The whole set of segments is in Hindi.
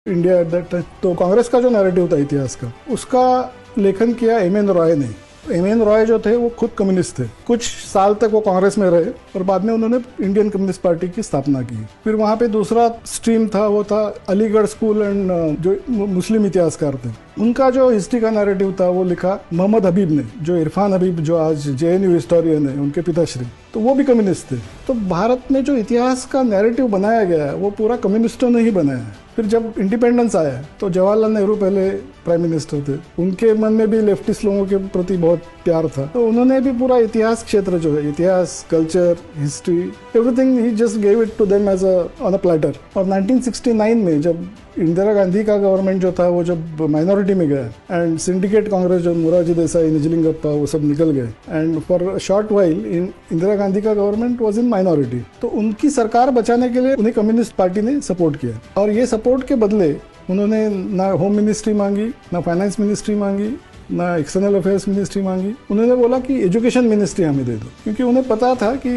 India at that time. तो कांग्रेस का जो नैरेटिव था इतिहास का, उसका लेखन किया एम.एन. रॉय ने। एम.एन. रॉय जो थे वो खुद कम्युनिस्ट थे। कुछ साल तक वो कांग्रेस में रहे और बाद में उन्होंने इंडियन कम्युनिस्ट पार्टी की स्थापना की। फिर वहाँ पे दूसरा स्ट्रीम था, वो था अलीगढ़ स्कूल एंड जो मुस्लिम इतिहासकार थे, उनका जो हिस्ट्री का नैरेटिव था वो लिखा मोहम्मद हबीब ने, जो इरफान हबीब जो आज जेएनयू हिस्टोरियन है, उनके पिताश्री, तो वो भी कम्युनिस्ट थे। तो भारत में जो इतिहास का नैरेटिव बनाया गया है वो पूरा कम्युनिस्टों ने ही बनाया है। फिर जब इंडिपेंडेंस आया तो जवाहरलाल नेहरू पहले प्राइम मिनिस्टर थे, उनके मन में भी लेफ्टिस्ट लोगों के प्रति बहुत प्यार था, तो उन्होंने भी पूरा इतिहास क्षेत्र जो है, इतिहास, कल्चर, हिस्ट्री, एवरीथिंग ही just gave it to them as on a platter. और 1969 में जब इंदिरा गांधी का गवर्नमेंट जो था वो जब माइनॉरिटी में गया एंड सिंडिकेट कांग्रेस जो मोरारजी देसाई, निजलिंगप्पा, वो सब निकल गए and for short while Indira Gandhi का गवर्नमेंट वाज इन माइनॉरिटी, तो उनकी सरकार बचाने के लिए उन्हें कम्युनिस्ट पार्टी ने सपोर्ट किया। और ये सपोर्ट के बदले उन्होंने ना होम मिनिस्ट्री मांगी, ना फाइनेंस मिनिस्ट्री मांगी, ना एक्सटर्नल अफेयर्स मिनिस्ट्री मांगी। उन्होंने बोला कि एजुकेशन मिनिस्ट्री हमें दे दो, क्योंकि उन्हें पता था कि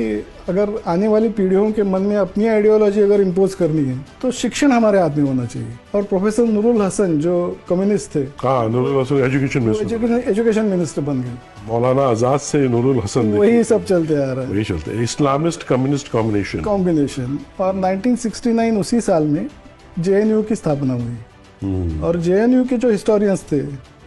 अगर आने वाली पीढ़ियों के मन में अपनी आइडियोलॉजी अगर इम्पोज करनी है तो शिक्षण हमारे हाथ में होना चाहिए। और प्रोफेसर नूरुल हसन जो कम्युनिस्ट थे, नूरुल हसन एजुकेशन मिनिस्टर बन गए। मौलाना आजाद से नूरुल हसन, वही सब चलते आ रहा है, वही चलते, इस्लामिस्ट कम्युनिस्ट कॉम्बिनेशन। और 1969 उसी साल में जेएनयू की स्थापना हुई। और जेएनयू के जो हिस्टोरियंस थे,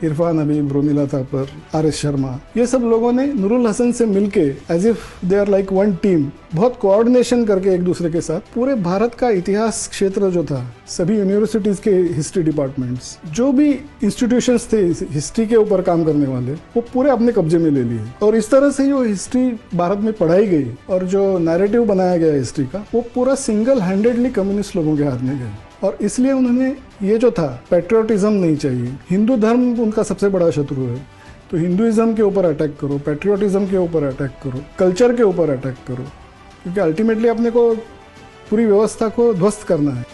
इरफान हबीब, रोमिला थापर, आर.एस. शर्मा, ये सब लोगों ने नूरुल हसन से मिलके as if they are like one team, बहुत कोऑर्डिनेशन करके एक दूसरे के साथ पूरे भारत का इतिहास क्षेत्र जो था, सभी यूनिवर्सिटीज के हिस्ट्री डिपार्टमेंट्स, जो भी इंस्टीट्यूशंस थे हिस्ट्री के ऊपर काम करने वाले, वो पूरे अपने कब्जे में ले लिए। और इस तरह से जो हिस्ट्री भारत में पढ़ाई गई और जो नैरेटिव बनाया गया हिस्ट्री का, वो पूरा सिंगल हैंडेडली कम्युनिस्ट लोगों के हाथ में गया। और इसलिए उन्होंने ये जो था, पैट्रियोटिज्म नहीं चाहिए, हिंदू धर्म उनका सबसे बड़ा शत्रु है, तो हिंदुइज्म के ऊपर अटैक करो, पैट्रियोटिज्म के ऊपर अटैक करो, कल्चर के ऊपर अटैक करो, क्योंकि अल्टीमेटली अपने को पूरी व्यवस्था को ध्वस्त करना है।